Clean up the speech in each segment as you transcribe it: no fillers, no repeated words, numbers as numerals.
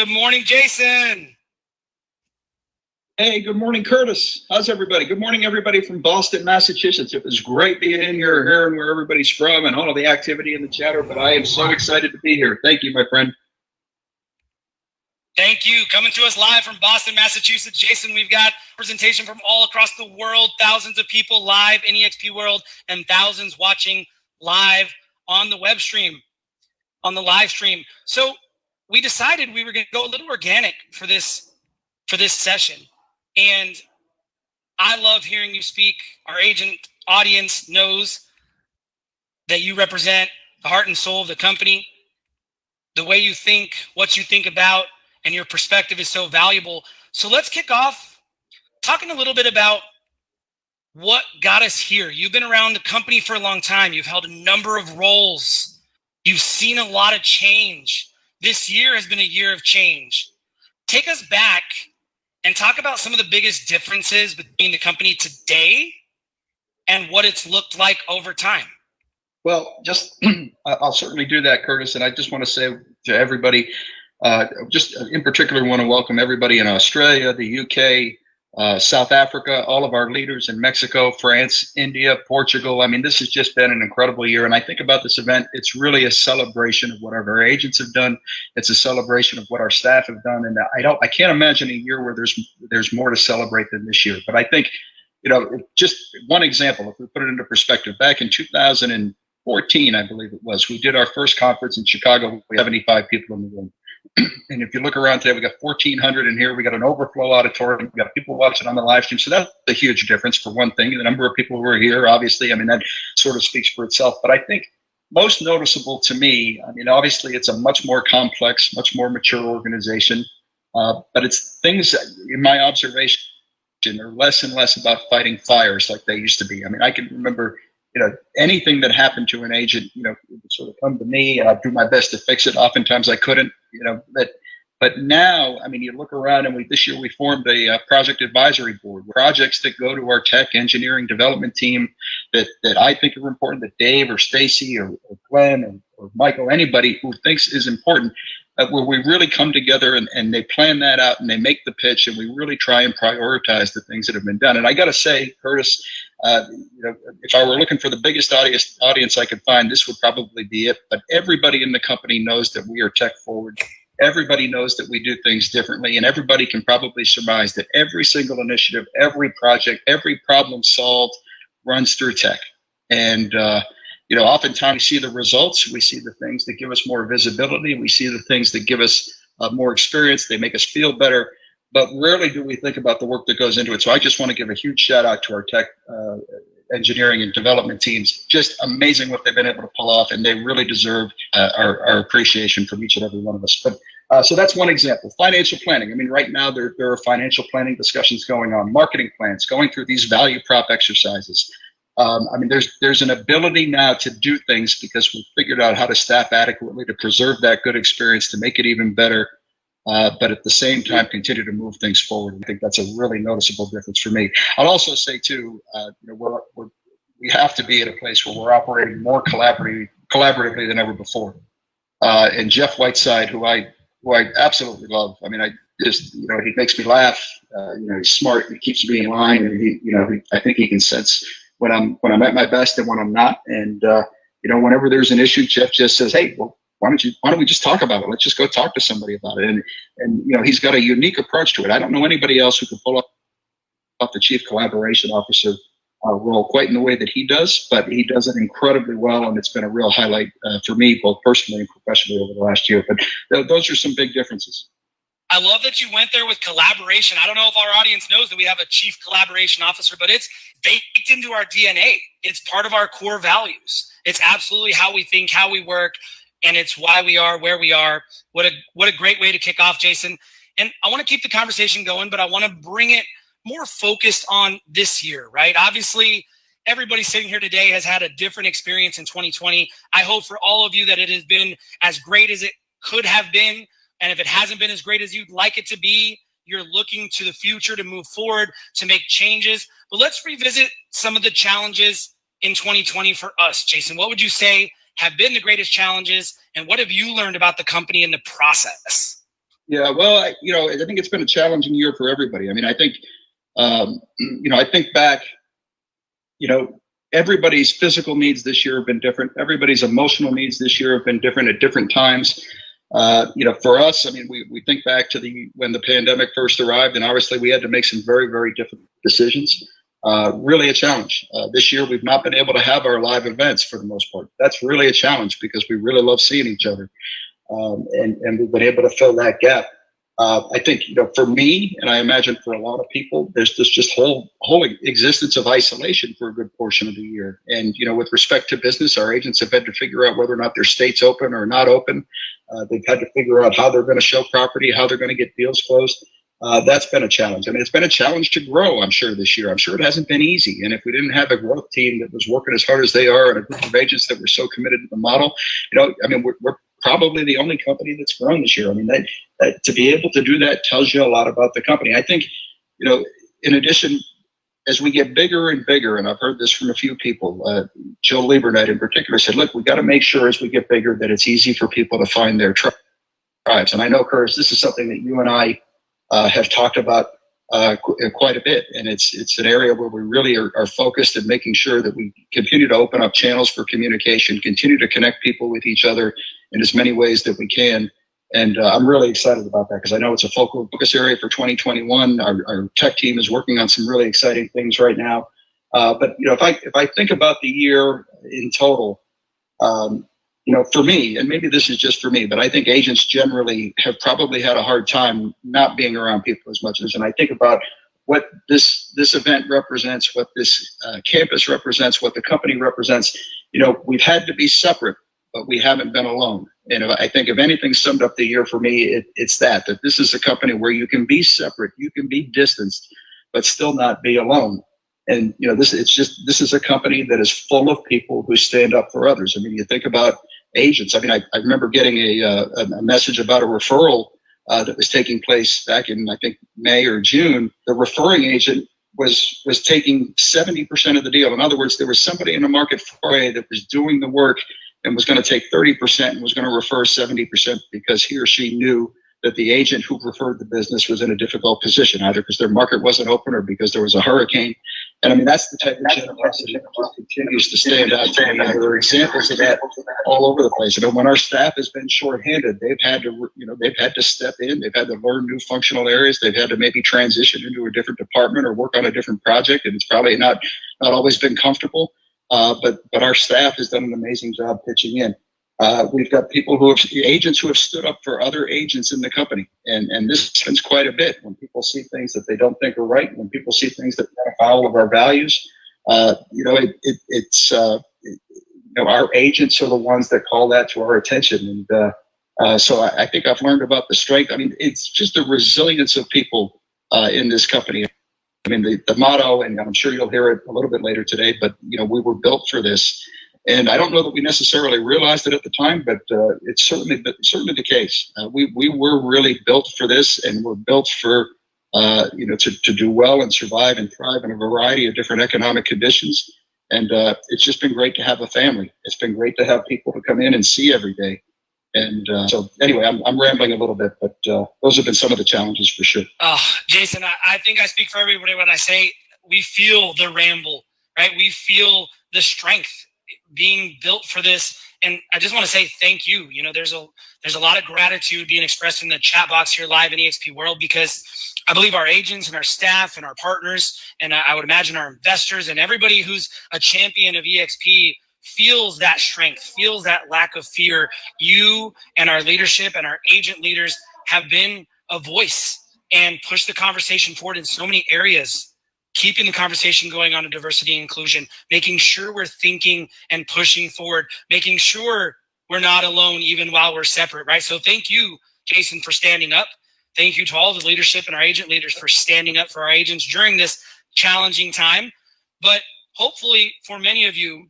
Good morning, Jason. Hey, good morning, Kirtus. How's everybody? Good morning, everybody from Boston, Massachusetts. It was great being in here, hearing where everybody's from and all of the activity and the chatter, but I am so excited to be here. Thank you, my friend. Thank you. Coming to us live from Boston, Massachusetts. Jason, we've got presentation from all across the world, thousands of people live in eXp World and thousands watching live on the web stream, on the live stream. So we decided we were going to go a little organic for this session. And I love hearing you speak. Our agent audience knows that you represent the heart and soul of the company. The way you think, what you think about, and your perspective is so valuable. So let's kick off talking a little bit about what got us here. You've been around the company for a long time. You've held a number of roles. You've seen a lot of change. This year has been a year of change. Take us back and talk about some of the biggest differences between the company today and what it's looked like over time. Well, I'll certainly do that, Kirtus. And I just want to say to everybody, just in particular, want to welcome everybody in Australia, the UK, South Africa, all of our leaders in Mexico, France, India, Portugal. I mean, this has just been an incredible year. And I think about this event, it's really a celebration of what our agents have done. It's a celebration of what our staff have done. And I can't imagine a year where there's more to celebrate than this year. But I think, just one example, if we put it into perspective, back in 2014, I believe it was, we did our first conference in Chicago with 75 people in the room. And if you look around today, we got 1,400 in here. We got an overflow auditorium. We got people watching on the live stream. So that's a huge difference for one thing. The number of people who are here, obviously, I mean, that sort of speaks for itself. But I think most noticeable to me, I mean, obviously, it's a much more complex, much more mature organization. But it's things, in my observation, are less and less about fighting fires like they used to be. I mean, I can remember anything that happened to an agent, it would sort of come to me and I'd do my best to fix it. Oftentimes I couldn't, but now, I mean, you look around and this year we formed a project advisory board, projects that go to our tech engineering development team that I think are important, that Dave or Stacy or Glenn or Michael, anybody who thinks is important, where we really come together and they plan that out and they make the pitch and we really try and prioritize the things that have been done. And I got to say, Kirtus, if I were looking for the biggest audience I could find, this would probably be it. But everybody in the company knows that we are tech forward. Everybody knows that we do things differently, and everybody can probably surmise that every single initiative, every project, every problem solved runs through tech. And oftentimes we see the results, we see the things that give us more visibility, we see the things that give us more experience, they make us feel better. But rarely do we think about the work that goes into it. So I just want to give a huge shout out to our tech engineering and development teams. Just amazing what they've been able to pull off, and they really deserve our appreciation from each and every one of us. But so that's one example. Financial planning. I mean, right now there are financial planning discussions going on, marketing plans, going through these value prop exercises. I mean, there's an ability now to do things because we've figured out how to staff adequately to preserve that good experience, to make it even better. But at the same time, continue to move things forward. I think that's a really noticeable difference for me. I'll also say too, we have to be at a place where we're operating more collaboratively than ever before. And Jeff Whiteside, who I absolutely love. I mean, I just he makes me laugh. He's smart. He keeps me in line, and I think he can sense when I'm at my best and when I'm not. And whenever there's an issue, Jeff just says, "Hey, well, why don't we just talk about it? Let's just go talk to somebody about it." And he's got a unique approach to it. I don't know anybody else who can pull off the chief collaboration officer role quite in the way that he does, but he does it incredibly well, and it's been a real highlight for me, both personally and professionally over the last year. But those are some big differences. I love that you went there with collaboration. I don't know if our audience knows that we have a chief collaboration officer, but it's baked into our DNA. It's part of our core values. It's absolutely how we think, how we work, and it's why we are where we are. What a great way to kick off, Jason. And I want to keep the conversation going, but I want to bring it more focused on this year, right? Obviously, everybody sitting here today has had a different experience in 2020. I hope for all of you that it has been as great as it could have been. And if it hasn't been as great as you'd like it to be, you're looking to the future to move forward, to make changes. But let's revisit some of the challenges in 2020 for us. Jason, what would you say have been the greatest challenges, and what have you learned about the company in the process? Yeah, well, I think it's been a challenging year for everybody. I mean, I think, I think back, you know, everybody's physical needs this year have been different. Everybody's emotional needs this year have been different at different times. For us, I mean, we think back to when the pandemic first arrived, and obviously we had to make some very, very different decisions. Really a challenge. This year, we've not been able to have our live events for the most part. That's really a challenge because we really love seeing each other. And we've been able to fill that gap. I think, for me, and I imagine for a lot of people, there's this just whole existence of isolation for a good portion of the year. And, with respect to business, our agents have had to figure out whether or not their state's open or not open. They've had to figure out how they're going to show property, how they're going to get deals closed. That's been a challenge. I mean, it's been a challenge to grow, I'm sure, this year. I'm sure it hasn't been easy. And if we didn't have a growth team that was working as hard as they are and a group of agents that were so committed to the model, we're probably the only company that's grown this year. I mean, that to be able to do that tells you a lot about the company. I think, in addition, as we get bigger and bigger, and I've heard this from a few people, Joe Liebernight in particular said, look, we got to make sure as we get bigger that it's easy for people to find their tribes. And I know, Kirtus, this is something that you and I have talked about quite a bit. And it's an area where we really are focused in making sure that we continue to open up channels for communication, continue to connect people with each other in as many ways that we can. And I'm really excited about that because I know it's a focus area for 2021. Our tech team is working on some really exciting things right now. But if I think about the year in total, for me, and maybe this is just for me, but I think agents generally have probably had a hard time not being around people as much as, and I think about what this event represents, what this campus represents, what the company represents. We've had to be separate, but we haven't been alone. And I think if anything summed up the year for me, it's that this is a company where you can be separate, you can be distanced, but still not be alone. And this is a company that is full of people who stand up for others. I mean, you think about agents. I mean, I remember getting a message about a referral that was taking place back in, I think, May or June. The referring agent was taking 70% of the deal. In other words, there was somebody in the market that was doing the work and was going to take 30% and was going to refer 70% because he or she knew that the agent who referred the business was in a difficult position, either because their market wasn't open or because there was a hurricane. And I mean, that's the type of generosity that just continues to stand out to me. There are examples of that all over the place. When our staff has been shorthanded, they've had to step in. They've had to learn new functional areas. They've had to maybe transition into a different department or work on a different project. And it's probably not always been comfortable. But our staff has done an amazing job pitching in. We've got agents who have stood up for other agents in the company. And this happens quite a bit when people see things that they don't think are right, when people see things that run afoul of our values. Our agents are the ones that call that to our attention. And so I think I've learned about the strength. I mean, it's just the resilience of people in this company. I mean, the motto, and I'm sure you'll hear it a little bit later today, but, we were built for this. And I don't know that we necessarily realized it at the time, but it's certainly the case. We were really built for this, and we're built for to do well and survive and thrive in a variety of different economic conditions. And it's just been great to have a family. It's been great to have people to come in and see every day. And so anyway, I'm rambling a little bit, but those have been some of the challenges for sure. Oh, Jason, I think I speak for everybody when I say we feel the ramble, right? We feel the strength being built for this. And I just want to say thank you. There's a lot of gratitude being expressed in the chat box here live in eXp World, because I believe our agents and our staff and our partners, and I would imagine our investors and everybody who's a champion of eXp feels that strength, feels that lack of fear. You and our leadership and our agent leaders have been a voice and pushed the conversation forward in so many areas, keeping the conversation going on diversity and inclusion, making sure we're thinking and pushing forward, making sure we're not alone even while we're separate, right? So thank you, Jason, for standing up. Thank you to all the leadership and our agent leaders for standing up for our agents during this challenging time. But hopefully for many of you,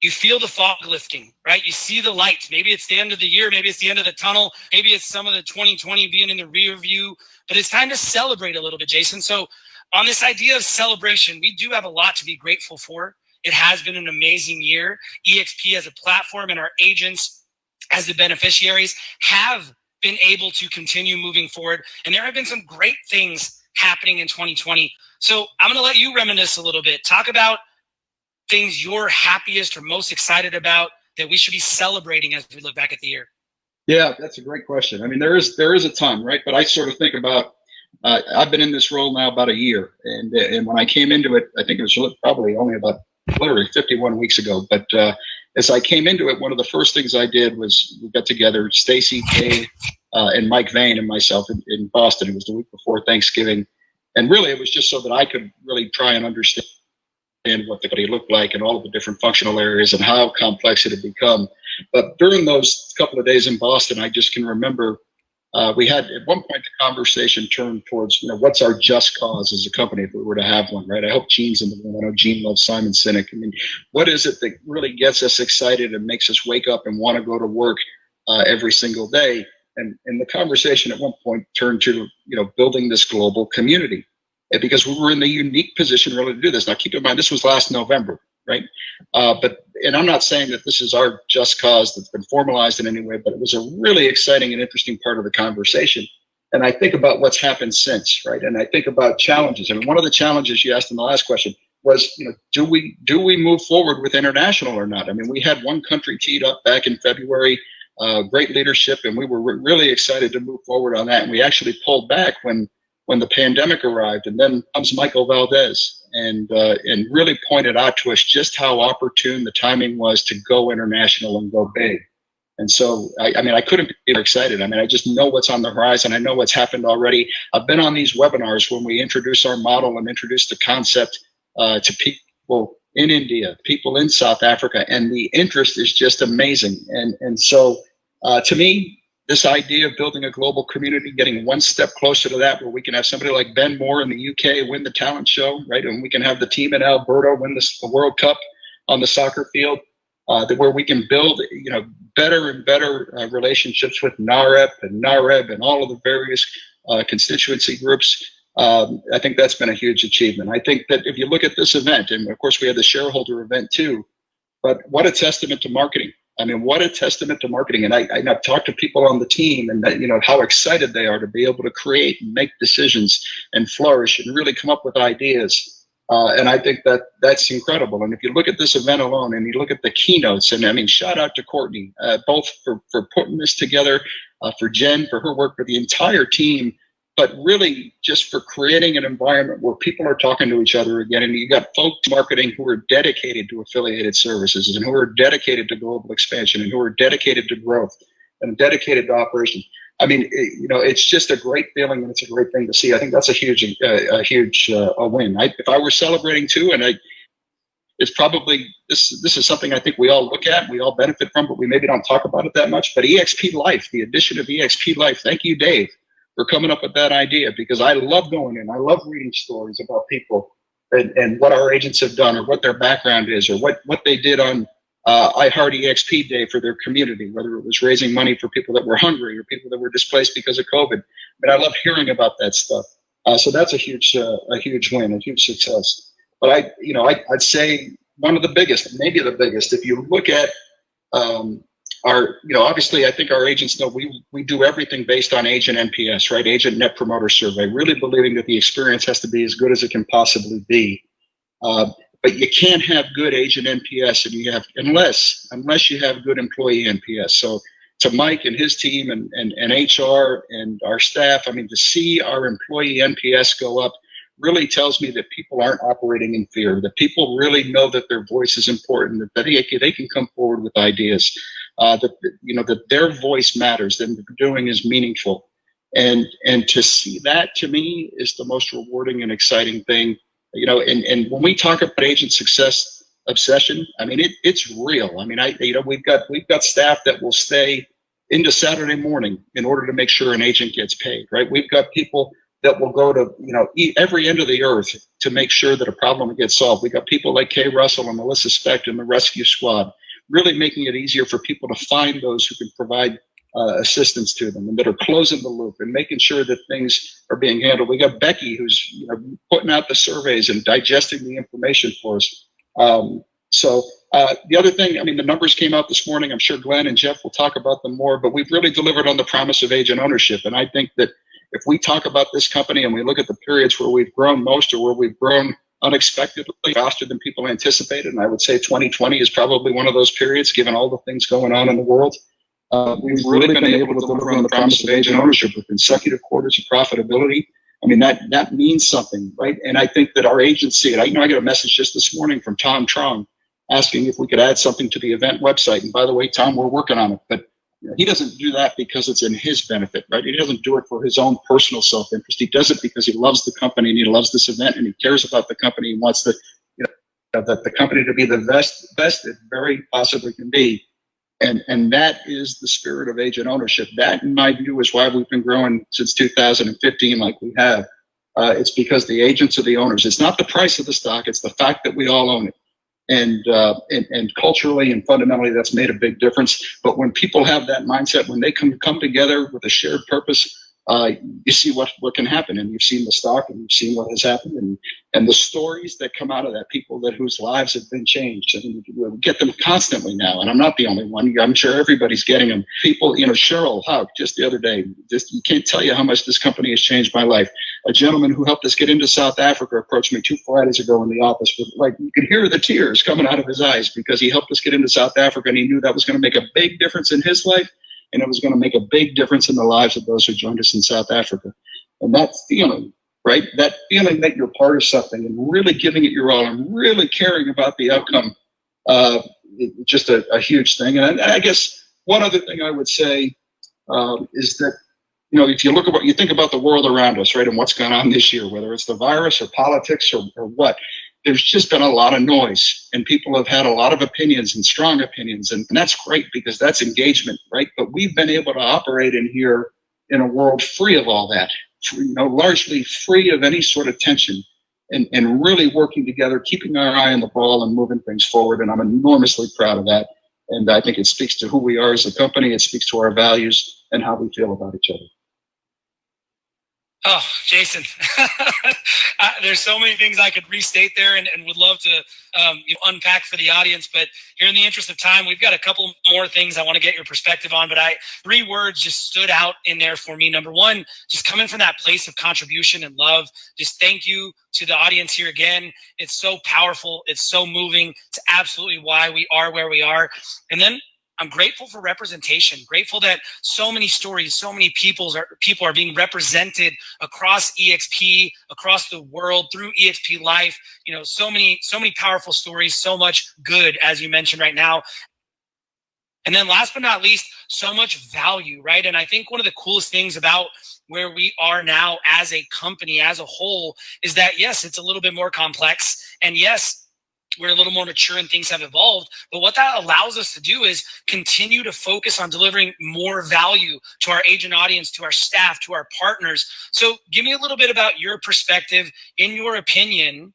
you feel the fog lifting, right? You see the light. Maybe it's the end of the year. Maybe it's the end of the tunnel. Maybe it's some of the 2020 being in the rear view. But it's time to celebrate a little bit, Jason. So on this idea of celebration, we do have a lot to be grateful for. It has been an amazing year. eXp as a platform and our agents as the beneficiaries have been able to continue moving forward. And there have been some great things happening in 2020. So I'm going to let you reminisce a little bit. Talk about things you're happiest or most excited about that we should be celebrating as we look back at the year. Yeah, that's a great question. I mean, there is a ton, right? But I sort of think about, I've been in this role now about a year. And when I came into it, I think it was probably only about literally 51 weeks ago. But as I came into it, one of the first things I did was we got together, Stacy, Dave, and Mike Vane and myself in Boston. It was the week before Thanksgiving. And really, it was just so that I could really try and understand what the company looked like and all of the different functional areas and how complex it had become. But during those couple of days in Boston, I just can remember we had at one point the conversation turned towards, what's our just cause as a company if we were to have one, right? I hope Gene's in the room. I know Gene loves Simon Sinek. I mean, what is it that really gets us excited and makes us wake up and want to go to work every single day? And the conversation at one point turned to, building this global community. Because we were in the unique position really to do this. Now, keep in mind, this was last November, right? And I'm not saying that this is our just cause that's been formalized in any way, but it was a really exciting and interesting part of the conversation. And I think about what's happened since, right? And I think about challenges. And one of the challenges you asked in the last question was, do we move forward with international or not? I mean, we had one country teed up back in February, great leadership, and we were really excited to move forward on that. And we actually pulled back when the pandemic arrived. And then comes Michael Valdez and really pointed out to us just how opportune the timing was to go international and go big. And so, I couldn't be more excited. I mean, I just know what's on the horizon. I know what's happened already. I've been on these webinars when we introduce our model and introduce the concept to people in India, people in South Africa, and the interest is just amazing. And so, to me, this idea of building a global community, getting one step closer to that, where we can have somebody like Ben Moore in the UK win the talent show, right? And we can have the team in Alberta win the World Cup on the soccer field, where we can build, better and better relationships with NAREP and NAREB and all of the various constituency groups. I think that's been a huge achievement. I think that if you look at this event, and of course we had the shareholder event too, but what a testament to marketing. I mean, what a testament to marketing. And I've talked to people on the team and that, how excited they are to be able to create and make decisions and flourish and really come up with ideas. And I think that's incredible. And if you look at this event alone and you look at the keynotes, and I mean, shout out to Courtney, both for putting this together, for Jen, for her work, for the entire team, but really just for creating an environment where people are talking to each other again. And you got folks marketing who are dedicated to affiliated services and who are dedicated to global expansion and who are dedicated to growth and dedicated to operation. I mean, it's just a great feeling and it's a great thing to see. I think that's a huge win. If I were celebrating too, and it's probably, this is something I think we all look at, we all benefit from, but we maybe don't talk about it that much. But eXp Life, the addition of eXp Life, thank you, Dave, for coming up with that idea, because I love going in. I love reading stories about people and what our agents have done or what their background is or what they did on I Heart eXp Day for their community, whether it was raising money for people that were hungry or people that were displaced because of COVID. But I love hearing about that stuff. So that's a huge win, a huge success. But I'd say one of the biggest, maybe the biggest, if you look at obviously, I think our agents know we do everything based on agent NPS, right? Agent Net Promoter Survey, really believing that the experience has to be as good as it can possibly be. But you can't have good agent NPS unless you have good employee NPS. So to Mike and his team and HR and our staff, I mean, to see our employee NPS go up really tells me that people aren't operating in fear, that people really know that their voice is important, that they can come forward with ideas. That their voice matters, that what they're doing is meaningful. And to see that, to me, is the most rewarding and exciting thing. And when we talk about agent success obsession, I mean, it's real. I mean, we've got staff that will stay into Saturday morning in order to make sure an agent gets paid, right? We've got people that will go to, every end of the earth to make sure that a problem gets solved. We've got people like Kay Russell and Melissa Specht and the Rescue Squad, really making it easier for people to find those who can provide assistance to them and that are closing the loop and making sure that things are being handled. We got Becky who's putting out the surveys and digesting the information for us. So The other thing, I mean, the numbers came out this morning. I'm sure Glenn and Jeff will talk about them more, but we've really delivered on the promise of agent ownership. And I think that if we talk about this company and we look at the periods where we've grown most or where we've grown unexpectedly faster than people anticipated, and I would say 2020 is probably one of those periods, given all the things going on in the world, we've really been able to deliver on the promise of agent ownership with consecutive quarters of profitability. I mean, that means something, right? And I think that our agency, and I got a message just this morning from Tom Trong asking if we could add something to the event website. And by the way, Tom, we're working on it, but he doesn't do that because it's in his benefit, right? He doesn't do it for his own personal self-interest. He does it because he loves the company and he loves this event and he cares about the company and wants the company to be the best it very possibly can be. And that is the spirit of agent ownership. That, in my view, is why we've been growing since 2015 like we have. It's because the agents are the owners. It's not the price of the stock. It's the fact that we all own it. And culturally and fundamentally, that's made a big difference. But when people have that mindset, when they come together with a shared purpose, you see what can happen. And you've seen the stock and you've seen what has happened and the stories that come out of that, people whose lives have been changed. And we get them constantly now. And I'm not the only one. I'm sure everybody's getting them. People, Cheryl Haug just the other day, you can't tell you how much this company has changed my life. A gentleman who helped us get into South Africa approached me 2 Fridays ago in the office with, you could hear the tears coming out of his eyes because he helped us get into South Africa and he knew that was going to make a big difference in his life. And it was going to make a big difference in the lives of those who joined us in South Africa. And that feeling, right? That feeling that you're part of something and really giving it your all and really caring about the outcome, just a huge thing. And I guess one other thing I would say is that, if you look at what you think about the world around us, right, and what's gone on this year, whether it's the virus or politics or what, there's just been a lot of noise and people have had a lot of opinions and strong opinions. And that's great because that's engagement, right? But we've been able to operate in here in a world free of all that, largely free of any sort of tension and really working together, keeping our eye on the ball and moving things forward. And I'm enormously proud of that. And I think it speaks to who we are as a company. It speaks to our values and how we feel about each other. Oh, Jason, there's so many things I could restate there and would love to unpack for the audience. But here in the interest of time, we've got a couple more things I want to get your perspective on. But 3 words just stood out in there for me. Number one, just coming from that place of contribution and love. Just thank you to the audience here again. It's so powerful. It's so moving. It's absolutely why we are where we are. And then I'm grateful for representation, grateful that so many stories, so many people are being represented across eXp, across the world through eXp Life. So many powerful stories, so much good, as you mentioned right now. And then last but not least, so much value, right? And I think one of the coolest things about where we are now as a company, as a whole, is that, yes, it's a little bit more complex. And yes, we're a little more mature and things have evolved. But what that allows us to do is continue to focus on delivering more value to our agent audience, to our staff, to our partners. So give me a little bit about your perspective. In your opinion,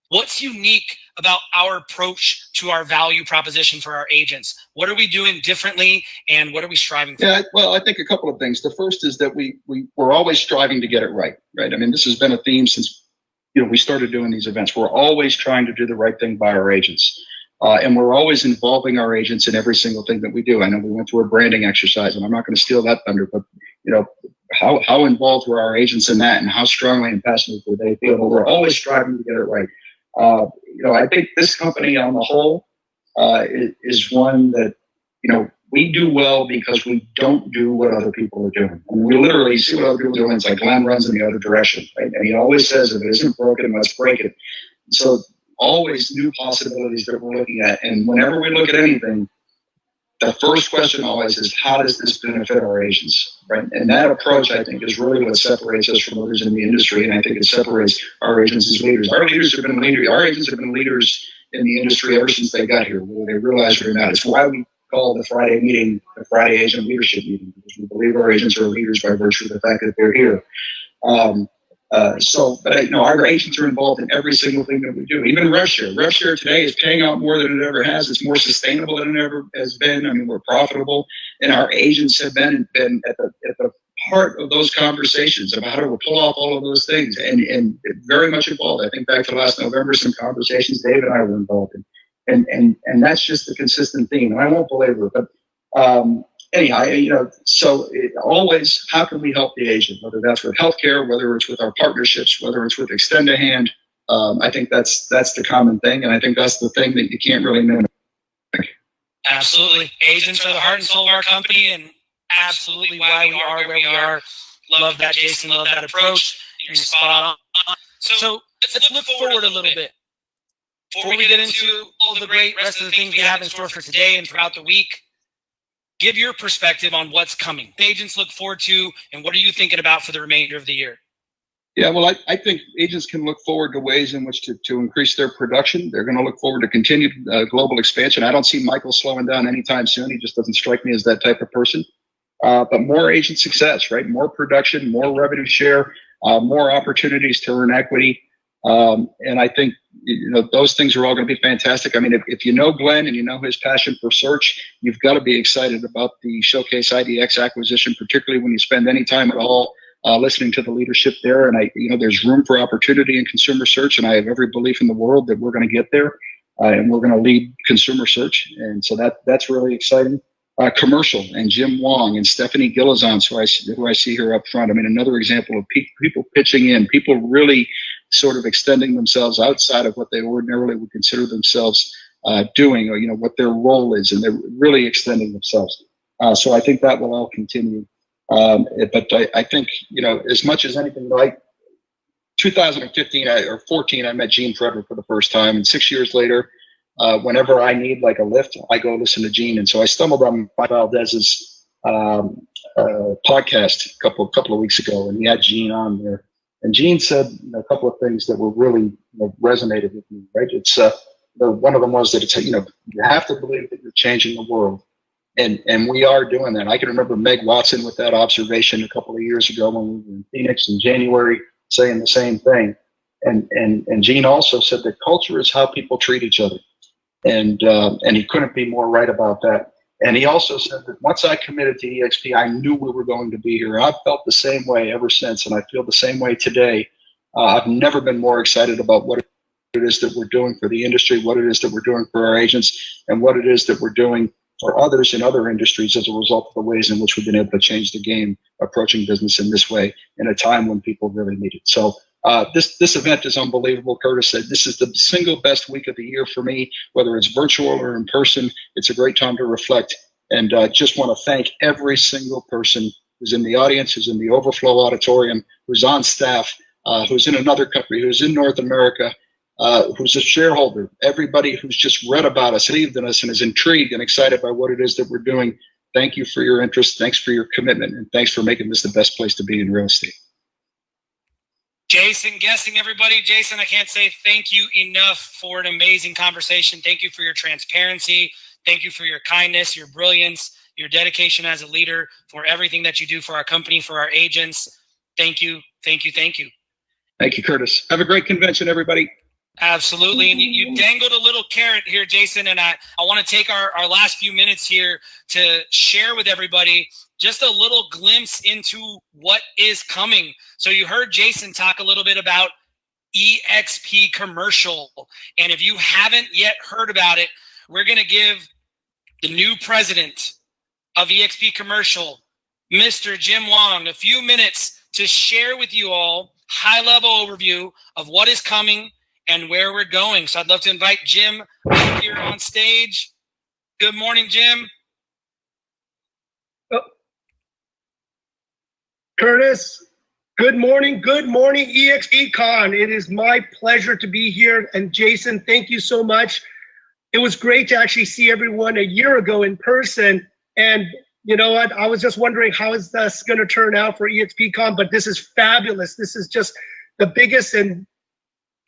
what's unique about our approach to our value proposition for our agents? What are we doing differently and what are we striving for? Yeah, well, I think a couple of things. The first is that we're always striving to get it right? I mean, this has been a theme since we started doing these events. We're always trying to do the right thing by our agents. And we're always involving our agents in every single thing that we do. I know we went through a branding exercise and I'm not going to steal that thunder, but how involved were our agents in that and how strongly and passionately were they feel? We're always striving to get it right. I think this company on the whole is one that, we do well because we don't do what other people are doing. And we literally see what other people are doing. It's like Glenn runs in the other direction, right? And he always says, if it isn't broken, let's break it. So always new possibilities that we're looking at. And whenever we look at anything, the first question always is, how does this benefit our agents, right? And that approach, I think, is really what separates us from others in the industry. And I think it separates our agents as leaders. Our agents have been leaders in the industry ever since they got here, whether they realize it or not. It's why we call the Friday meeting the Friday Agent Leadership Meeting, because we believe our agents are leaders by virtue of the fact that they're here. Our agents are involved in every single thing that we do. Even RevShare. RevShare today is paying out more than it ever has. It's more sustainable than it ever has been. I mean, we're profitable, and our agents have been at the heart of those conversations about how to pull off all of those things, and very much involved. I think back to last November, some conversations Dave and I were involved in. And that's just the consistent theme. And I won't belabor it, but anyhow, so always, how can we help the agent? Whether that's with healthcare, whether it's with our partnerships, whether it's with Extend a Hand. I think that's the common thing, and I think that's the thing that you can't really minimize. Absolutely. Agents are the heart and soul of our company, and absolutely why we are where we are. Love that, Jason. Love that approach. You're spot on. So let's look forward a little bit. Before we get into all the great rest of the things we have in store for today and throughout the week, give your perspective on what's coming. Agents look forward to, and what are you thinking about for the remainder of the year? Yeah, well, I think agents can look forward to ways in which to increase their production. They're going to look forward to continued global expansion. I don't see Michael slowing down anytime soon. He just doesn't strike me as that type of person. But more agent success, right? More production, more revenue share, more opportunities to earn equity. And I think those things are all going to be fantastic. I mean, if you know Glenn and you know his passion for search, you've got to be excited about the Showcase IDX acquisition, particularly when you spend any time at all listening to the leadership there. And there's room for opportunity in consumer search, and I have every belief in the world that we're going to get there, and we're going to lead consumer search. And so that's really exciting. Commercial and Jim Wong and Stephanie Gilizon, who I see here up front. I mean, another example of people pitching in, people really sort of extending themselves outside of what they ordinarily would consider themselves doing, or what their role is, and they're really extending themselves. So I think that will all continue. But I think, as much as anything, like 2015 or 14, I met Gene Frederick for the first time. And 6 years later, whenever I need like a lift, I go listen to Gene. And so I stumbled on Valdez's podcast a couple of weeks ago, and he had Gene on there. And Gene said a couple of things that were really resonated with me, right? It's one of them was that you have to believe that you're changing the world. And we are doing that. I can remember Meg Watson with that observation a couple of years ago when we were in Phoenix in January saying the same thing. And Gene also said that culture is how people treat each other. And he couldn't be more right about that. And he also said that once I committed to eXp, I knew we were going to be here. I've felt the same way ever since, and I feel the same way today. I've never been more excited about what it is that we're doing for the industry, what it is that we're doing for our agents, and what it is that we're doing for others in other industries as a result of the ways in which we've been able to change the game, approaching business in this way in a time when people really need it. So this event is unbelievable. Kirtus said this is the single best week of the year for me, whether it's virtual or in person. It's a great time to reflect, and just want to thank every single person who's in the audience, who's in the overflow auditorium, who's on staff, who's in another country, who's in North America, who's a shareholder, everybody who's just read about us, believed in us, and is intrigued and excited by what it is that we're doing. Thank you for your interest. Thanks for your commitment, and thanks for making this the best place to be in real estate. Jason Gesing, everybody. Jason, I can't say thank you enough for an amazing conversation. Thank you for your transparency. Thank you for your kindness, your brilliance, your dedication as a leader, for everything that you do for our company, for our agents. Thank you, thank you, thank you. Thank you, Kirtus. Have a great convention, everybody. Absolutely. And you dangled a little carrot here, Jason, and I want to take our last few minutes here to share with everybody just a little glimpse into what is coming. So you heard Jason talk a little bit about eXp Commercial. And if you haven't yet heard about it, we're going to give the new president of eXp Commercial, Mr. Jim Wong, a few minutes to share with you all high-level overview of what is coming and where we're going. So I'd love to invite Jim up here on stage. Good morning, Jim. Oh. Kirtus, good morning, eXpCon. It is my pleasure to be here. And Jason, thank you so much. It was great to actually see everyone a year ago in person. And you know what? I was just wondering how is this going to turn out for eXpCon, but this is fabulous. This is just the biggest and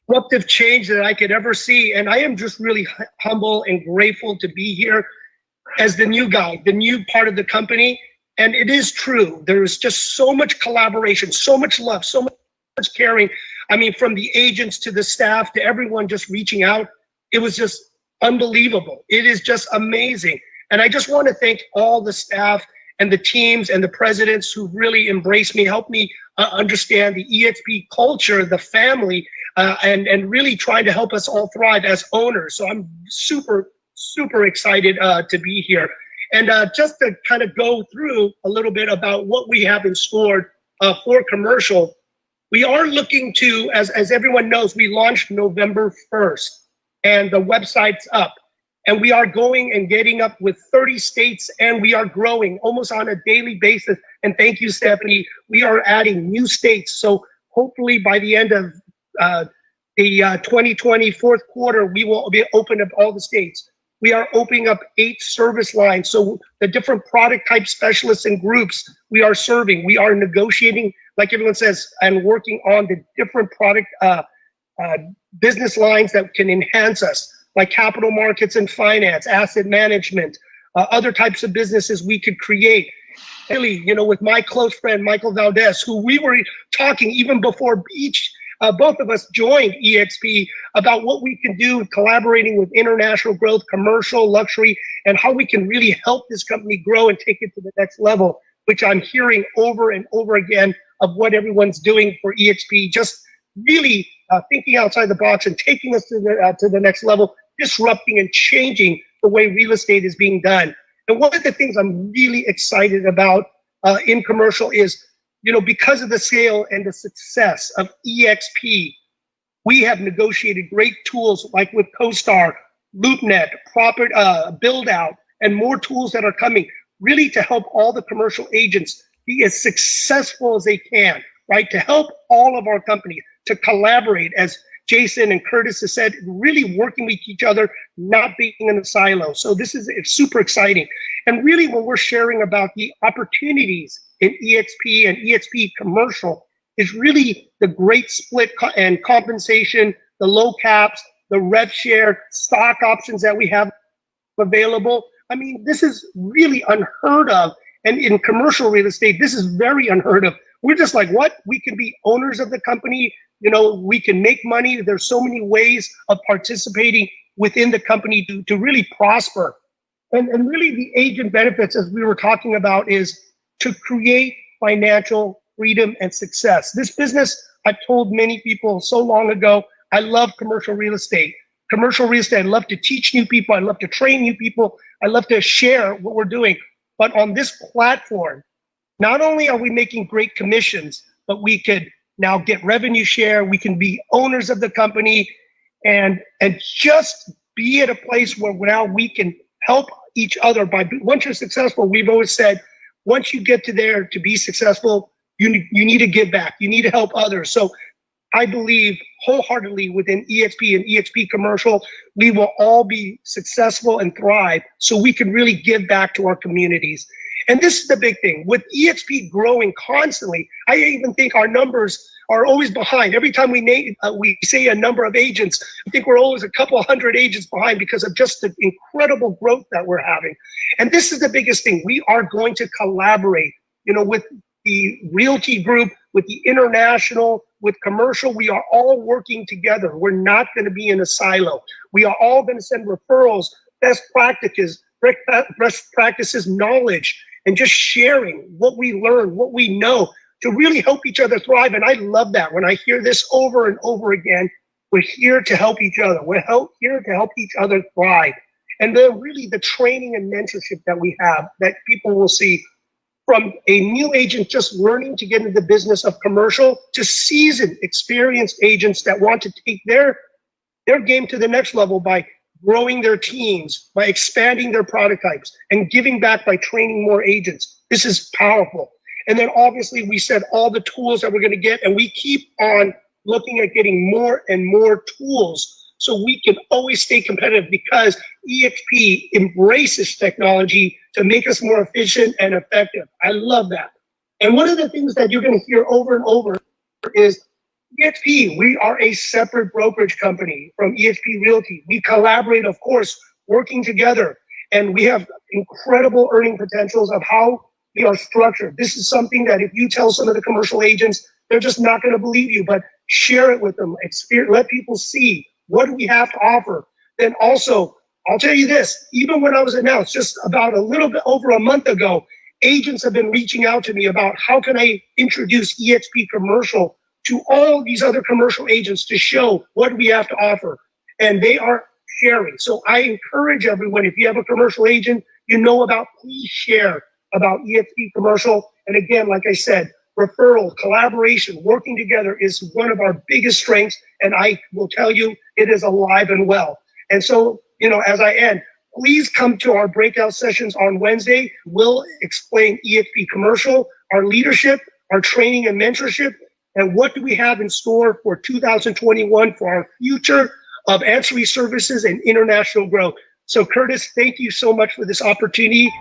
disruptive change that I could ever see. And I am just really humble and grateful to be here as the new guy, the new part of the company. And it is true. There is just so much collaboration, so much love, so much caring. I mean, from the agents to the staff to everyone just reaching out. It was just unbelievable. It is just amazing. And I just want to thank all the staff and the teams and the presidents who really embraced me, helped me understand the eXp culture, the family. and really trying to help us all thrive as owners. So I'm super excited to be here. And just to kind of go through a little bit about what we have in store for commercial, we are looking to, as everyone knows, we launched November 1st, and the website's up. And we are going and getting up with 30 states, and we are growing almost on a daily basis. And thank you, Stephanie. We are adding new states. So hopefully by the end of the 2020 fourth quarter, we will be open up all the states. We are opening up 8 service lines. So the different product type specialists and groups we are serving, we are negotiating, like everyone says, and working on the different product business lines that can enhance us, like capital markets and finance, asset management, other types of businesses we could create. Really, with my close friend, Michael Valdez, who we were talking even before both of us joined eXp about what we can do, collaborating with international growth, commercial, luxury, and how we can really help this company grow and take it to the next level, which I'm hearing over and over again of what everyone's doing for eXp, just really thinking outside the box and taking us to the next level, disrupting and changing the way real estate is being done. And one of the things I'm really excited about in commercial is, because of the scale and the success of eXp, we have negotiated great tools like with CoStar, LoopNet, Build Out, and more tools that are coming, really to help all the commercial agents be as successful as they can, right? To help all of our companies to collaborate, as Jason and Kirtus has said, really working with each other, not being in a silo. So this is super exciting. And really when we're sharing about the opportunities in eXp and eXp commercial is really the great split and compensation, the low caps, the rev share, stock options that we have available. I mean, this is really unheard of. And in commercial real estate, this is very unheard of. We're just like, what? We can be owners of the company. We can make money. There's so many ways of participating within the company to really prosper. And really the agent benefits, as we were talking about, is to create financial freedom and success. This business, I've told many people so long ago, I love commercial real estate. Commercial real estate, I love to teach new people. I love to train new people. I love to share what we're doing. But on this platform, not only are we making great commissions, but we could now get revenue share. We can be owners of the company and just be at a place where now we can help each other. Once you're successful, we've always said, once you get to there to be successful, you need to give back. You need to help others. So I believe wholeheartedly within eXp and eXp commercial, we will all be successful and thrive so we can really give back to our communities. And this is the big thing. With eXp growing constantly, I even think our numbers are always behind. Every time we say a number of agents, I think we're always a couple hundred agents behind because of just the incredible growth that we're having. And this is the biggest thing. We are going to collaborate, with the realty group, with the international, with commercial. We are all working together. We're not going to be in a silo. We are all going to send referrals, best practices, knowledge, and just sharing what we learn, what we know, to really help each other thrive. And I love that. When I hear this over and over again, we're here to help each other. We're here to help each other thrive. And then really the training and mentorship that we have, that people will see from a new agent just learning to get into the business of commercial to seasoned, experienced agents that want to take their game to the next level by growing their teams, by expanding their product types, and giving back by training more agents. This is powerful. And then obviously we said all the tools that we're going to get, and we keep on looking at getting more and more tools so we can always stay competitive, because eXp embraces technology to make us more efficient and effective. I love that. And one of the things that you're going to hear over and over is eXp, we are a separate brokerage company from eXp Realty. We collaborate, of course, working together, and we have incredible earning potentials of how we are structured. This is something that if you tell some of the commercial agents, they're just not going to believe you, but share it with them, let people see what do we have to offer. Then also, I'll tell you this, even when I was announced just about a little bit over a month ago, agents have been reaching out to me about how can I introduce eXp commercial to all these other commercial agents to show what we have to offer. And they are sharing. So I encourage everyone, if you have a commercial agent you know about, please share about eXp Commercial. And again, like I said, referral, collaboration, working together is one of our biggest strengths. And I will tell you, it is alive and well. And so, you know, as I end, please come to our breakout sessions on Wednesday. We'll explain eXp Commercial, our leadership, our training and mentorship, and what do we have in store for 2021 for our future of ancillary services and international growth. So Kirtus, thank you so much for this opportunity.